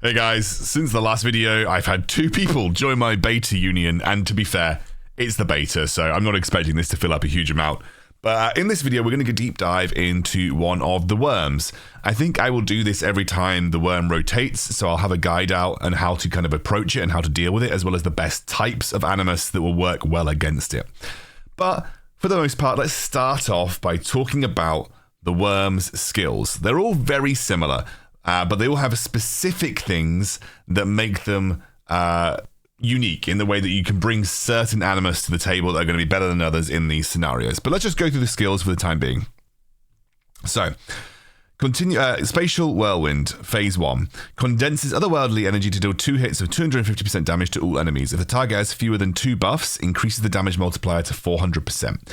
Hey guys, since the last video, I've had 2 people join my beta union, and to be fair, it's the beta, so I'm not expecting this to fill up a huge amount. But in this video, we're going to deep dive into one of the worms. I think I will do this every time the worm rotates, so I'll have a guide out on how to kind of approach it and how to deal with it, as well as the best types of animus that will work well against it. But for the most part, let's start off by talking about the worm's skills. They're all very similar. But they all have specific things that make them unique in the way that you can bring certain animus to the table that are going to be better than others in these scenarios. But let's just go through the skills for the time being. So, Spatial Whirlwind, Phase 1. Condenses otherworldly energy to deal 2 hits of 250% damage to all enemies. If the target has fewer than 2 buffs, increases the damage multiplier to 400%.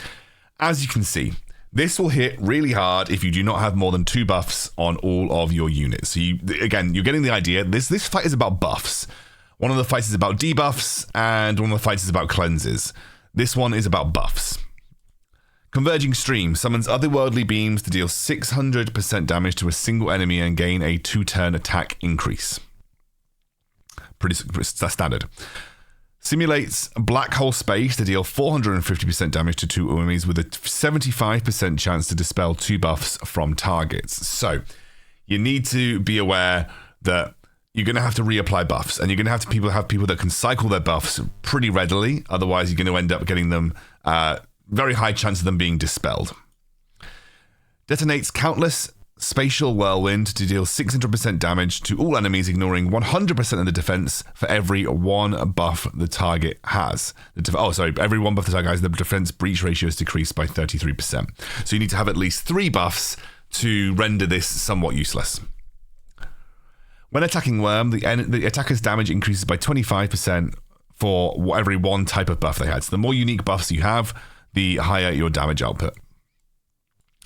As you can see, this will hit really hard if you do not have more than 2 buffs on all of your units. So you're getting the idea. This fight is about buffs. One of the fights is about debuffs, and one of the fights is about cleanses. This one is about buffs. Converging Stream summons otherworldly beams to deal 600% damage to a single enemy and gain a 2-turn attack increase. Pretty standard. Simulates black hole space to deal 450% damage to 2 enemies with a 75% chance to dispel 2 buffs from targets. So you need to be aware that you're going to have to reapply buffs, and you're going to have people that can cycle their buffs pretty readily. Otherwise, you're going to end up getting them very high chance of them being dispelled. Detonates countless Spatial Whirlwind to deal 600% damage to all enemies, ignoring 100% of the defense for every 1 buff the target has. Every 1 buff the target has, the defense breach ratio is decreased by 33%. So you need to have at least 3 buffs to render this somewhat useless. When attacking Worm, the attacker's damage increases by 25% for every 1 type of buff they had. So the more unique buffs you have, the higher your damage output.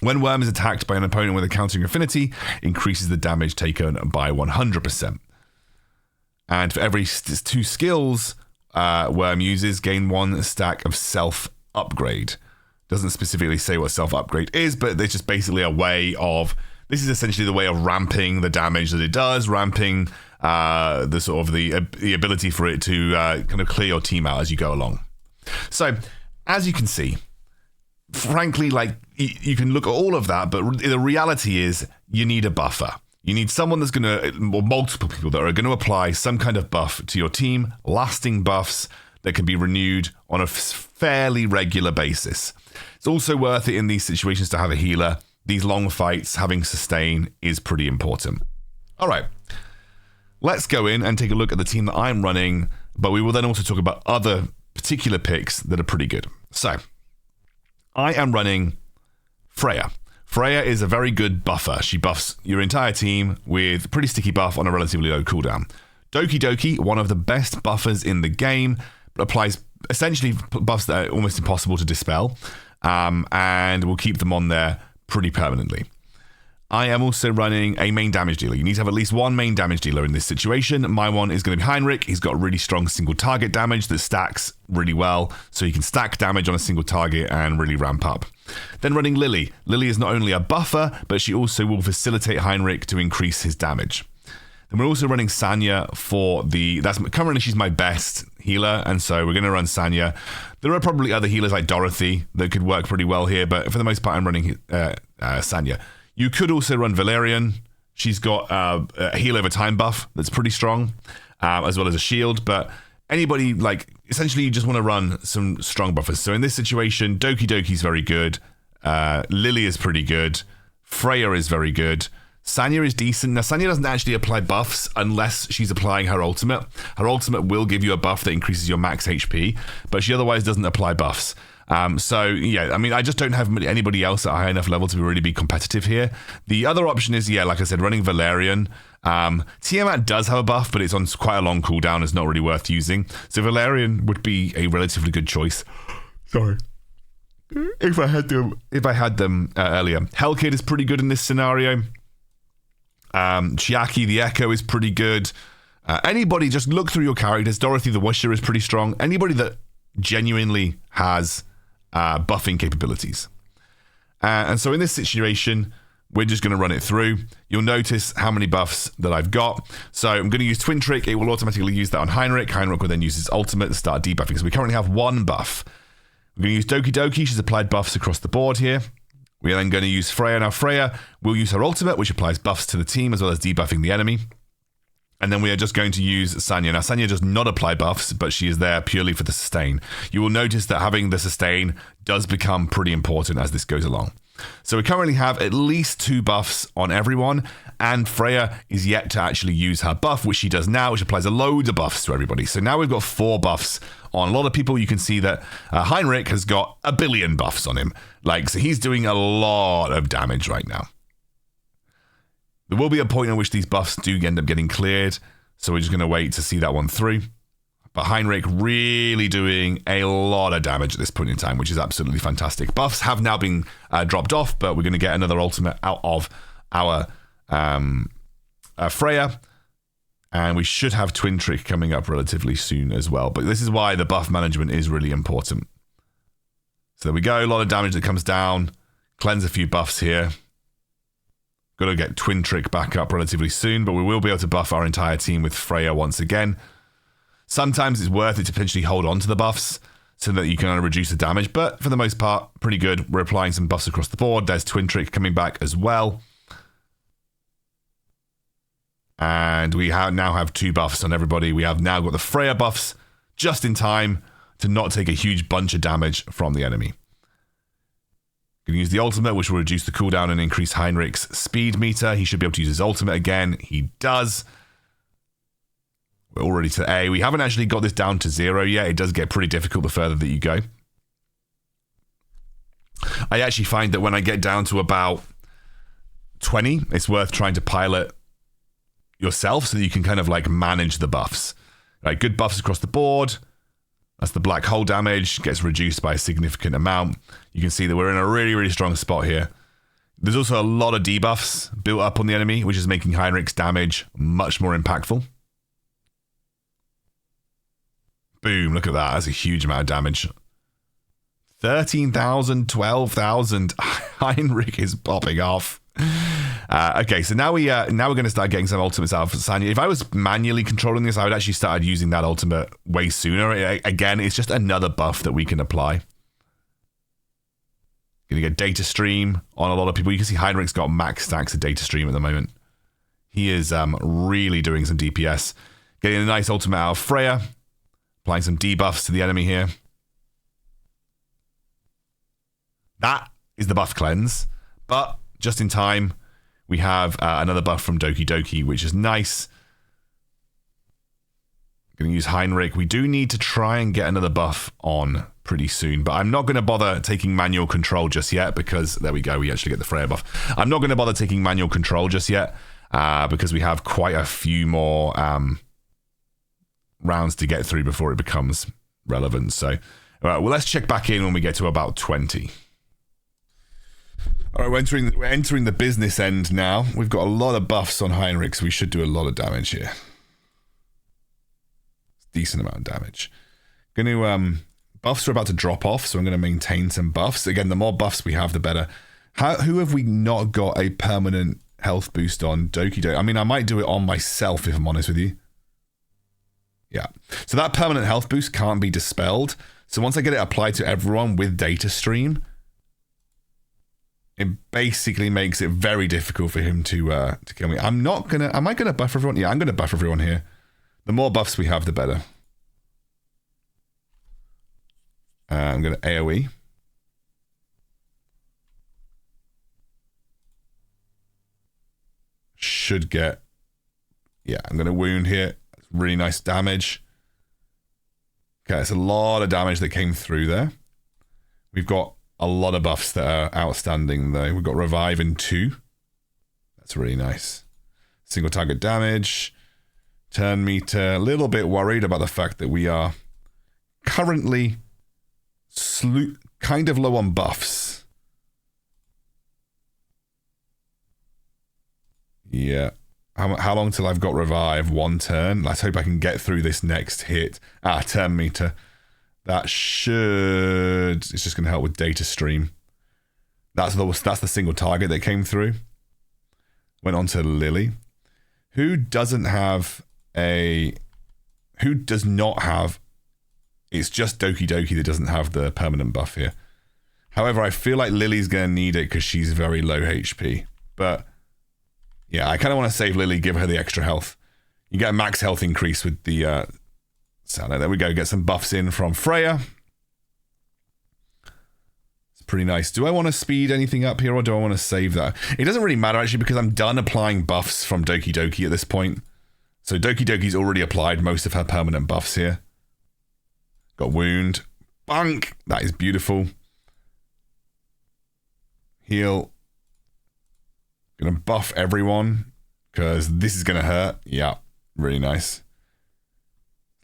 When Worm is attacked by an opponent with a countering affinity, increases the damage taken by 100%. And for every 2 skills Worm uses, gain 1 stack of self-upgrade. Doesn't specifically say what self-upgrade is, but it's just basically a way of... This is essentially the way of ramping the damage that it does, ramping the ability for it to kind of clear your team out as you go along. So, as you can see, frankly, you can look at all of that, but the reality is you need a buffer. You need someone that's going to, or multiple people that are going to apply some kind of buff to your team, lasting buffs that can be renewed on a fairly regular basis. It's also worth it in these situations to have a healer. These long fights, having sustain is pretty important. All right, let's go in and take a look at the team that I'm running, but we will then also talk about other particular picks that are pretty good. So, I am running Freya. Freya is a very good buffer. She buffs your entire team with pretty sticky buff on a relatively low cooldown. Doki Doki, one of the best buffers in the game, applies essentially buffs that are almost impossible to dispel, and will keep them on there pretty permanently. I am also running a main damage dealer. You need to have at least 1 main damage dealer in this situation. My one is going to be Heinrich. He's got really strong single target damage that stacks really well, so you can stack damage on a single target and really ramp up. Then running Lily. Lily is not only a buffer, but she also will facilitate Heinrich to increase his damage. Then we're also running Sanya currently she's my best healer, and so we're going to run Sanya. There are probably other healers like Dorothy that could work pretty well here, but for the most part I'm running Sanya. You could also run Valerian. She's got a heal over time buff that's pretty strong, as well as a shield. But anybody, essentially you just want to run some strong buffers. So in this situation, Doki Doki's very good. Lily is pretty good. Freya is very good. Sanya is decent. Now, Sanya doesn't actually apply buffs unless she's applying her ultimate. Her ultimate will give you a buff that increases your max HP, but she otherwise doesn't apply buffs. I just don't have anybody else at a high enough level to really be competitive here. The other option is, like I said, running Valerian. Tiamat does have a buff, but it's on quite a long cooldown. It's not really worth using. So Valerian would be a relatively good choice. Sorry. If I had them earlier. Hellkid is pretty good in this scenario. Chiaki the Echo is pretty good. Anybody, just look through your characters. Dorothy the Wisher is pretty strong. Anybody that genuinely has buffing capabilities. And so in this situation, we're just going to run it through. You'll notice how many buffs that I've got. So I'm going to use Twin Trick. It will automatically use that on Heinrich. Heinrich will then use his ultimate to start debuffing. So we currently have 1 buff. We're going to use Doki Doki. She's applied buffs across the board here. We're then going to use Freya. Now Freya will use her ultimate, which applies buffs to the team as well as debuffing the enemy. And then we are just going to use Sanya. Now, Sanya does not apply buffs, but she is there purely for the sustain. You will notice that having the sustain does become pretty important as this goes along. So we currently have at least 2 buffs on everyone, and Freya is yet to actually use her buff, which she does now, which applies a load of buffs to everybody. So now we've got 4 buffs on a lot of people. You can see that Heinrich has got a billion buffs on him. So he's doing a lot of damage right now. There will be a point at which these buffs do end up getting cleared, so we're just going to wait to see that one through. But Heinrich really doing a lot of damage at this point in time, which is absolutely fantastic. Buffs have now been dropped off, but we're going to get another ultimate out of our Freya. And we should have Twin Trick coming up relatively soon as well. But this is why the buff management is really important. So there we go. A lot of damage that comes down. Cleanse a few buffs here. Got to get Twin Trick back up relatively soon, but we will be able to buff our entire team with Freya once again. Sometimes it's worth it to potentially hold on to the buffs so that you can reduce the damage, but for the most part, pretty good. We're applying some buffs across the board. There's Twin Trick coming back as well. And we now have 2 buffs on everybody. We have now got the Freya buffs just in time to not take a huge bunch of damage from the enemy. Going to use the ultimate, which will reduce the cooldown and increase Heinrich's speed meter. He should be able to use his ultimate again. He does. We're already to A. We haven't actually got this down to 0 yet. It does get pretty difficult the further that you go. I actually find that when I get down to about 20, it's worth trying to pilot yourself so that you can kind of manage the buffs. Good buffs across the board. That's the black hole damage, gets reduced by a significant amount. You can see that we're in a really, really strong spot here. There's also a lot of debuffs built up on the enemy, which is making Heinrich's damage much more impactful. Boom, look at that. That's a huge amount of damage. 13,000, 12,000. Heinrich is popping off. Okay, so now we're going to start getting some ultimates out of Sanya. If I was manually controlling this, I would actually start using that ultimate way sooner. Again, it's just another buff that we can apply. Going to get data stream on a lot of people. You can see Heinrich's got max stacks of data stream at the moment. He is really doing some DPS. Getting a nice ultimate out of Freya. Applying some debuffs to the enemy here. That is the buff cleanse. But just in time, we have another buff from Doki Doki, which is nice. Going to use Heinrich. We do need to try and get another buff on pretty soon, but I'm not going to bother taking manual control just yet because, there we go, we actually get the Freya buff. I'm not going to bother taking manual control just yet because we have quite a few more rounds to get through before it becomes relevant. So, all right, well, let's check back in when we get to about 20. All right, we're entering the business end now. We've got a lot of buffs on Heinrich, so we should do a lot of damage here. Decent amount of damage. Going to buffs are about to drop off, so I'm going to maintain some buffs. Again, the more buffs we have, the better. Who have we not got a permanent health boost on? Doki Doki. I mean, I might do it on myself if I'm honest with you. Yeah. So that permanent health boost can't be dispelled. So once I get it applied to everyone with data stream, it basically makes it very difficult for him to kill me. Am I gonna buff everyone? Yeah, I'm gonna buff everyone here. The more buffs we have, the better. I'm gonna AoE. Should get, yeah, I'm gonna wound here. Really nice damage. Okay, it's a lot of damage that came through there. We've got a lot of buffs that are outstanding though. We've got revive in 2. That's really nice. Single target damage. Turn meter. A little bit worried about the fact that we are currently kind of low on buffs. Yeah. How long till I've got revive? 1 turn. Let's hope I can get through this next hit. Turn meter. That should... It's just going to help with data stream. That's the single target that came through. went on to Lily. Who does not have... It's just Doki Doki that doesn't have the permanent buff here. However, I feel like Lily's going to need it because she's very low HP. But yeah, I kind of want to save Lily, give her the extra health. You get a max health increase with the... So there we go, get some buffs in from Freya. It's pretty nice. Do I want to speed anything up here or do I want to save that? It doesn't really matter actually because I'm done applying buffs from Doki Doki at this point. So Doki Doki's already applied most of her permanent buffs here. Got wound. Bunk! That is beautiful. Heal. Gonna buff everyone because this is gonna hurt. Yeah, really nice.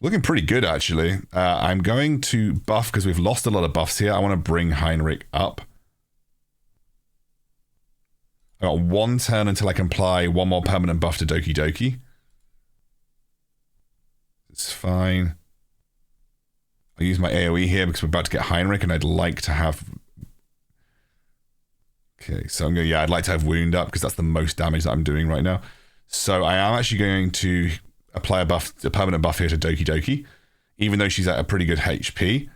Looking pretty good, actually. I'm going to buff because we've lost a lot of buffs here. I want to bring Heinrich up. I got one turn until I can apply one more permanent buff to Doki Doki. It's fine. I'll use my AoE here because we're about to get Heinrich and I'd like to have... Okay, so I'm going to... Yeah, I'd like to have wound up because that's the most damage that I'm doing right now. So I am actually going to apply a permanent buff here to Doki Doki, even though she's at a pretty good HP.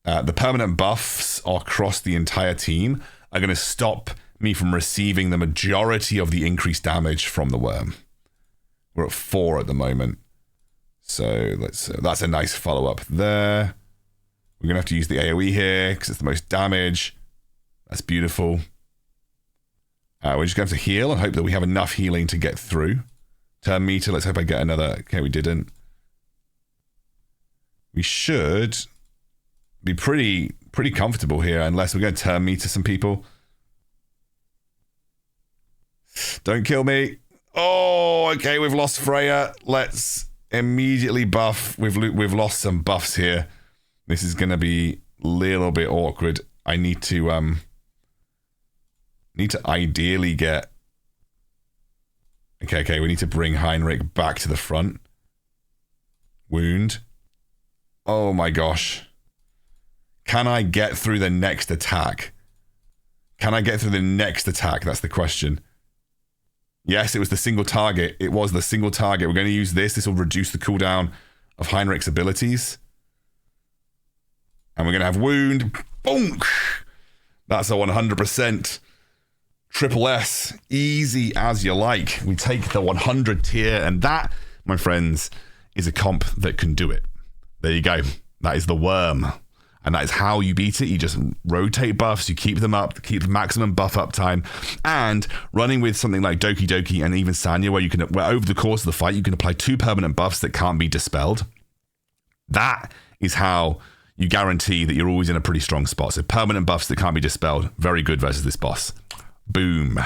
The permanent buffs across the entire team are going to stop me from receiving the majority of the increased damage from the worm. We're at 4 at the moment. So that's a nice follow-up there. We're going to have to use the AoE here because it's the most damage. That's beautiful. We're just going to have to heal and hope that we have enough healing to get through. Turn meter, let's hope I get another... Okay, we didn't. We should be pretty comfortable here unless we're going to turn meter some people. Don't kill me. Oh, okay, we've lost Freya. Let's immediately buff. We've lost some buffs here. This is going to be a little bit awkward. I need to ideally get... Okay, we need to bring Heinrich back to the front. Wound. Oh my gosh. Can I get through the next attack? Can I get through the next attack? That's the question. Yes, it was the single target. It was the single target. We're going to use this. This will reduce the cooldown of Heinrich's abilities. And we're going to have wound. Boom! That's a 100%. Triple S. Easy as you like. We take the 100 tier. And that, my friends, is a comp that can do it. There you go. That is the worm. And that is how you beat it. You just rotate buffs, you keep them up, keep the maximum buff uptime, and running with something like Doki Doki and even Sanya, where over the course of the fight, you can apply 2 permanent buffs that can't be dispelled. That is how you guarantee that you're always in a pretty strong spot. So permanent buffs that can't be dispelled, very good versus this boss. Boom.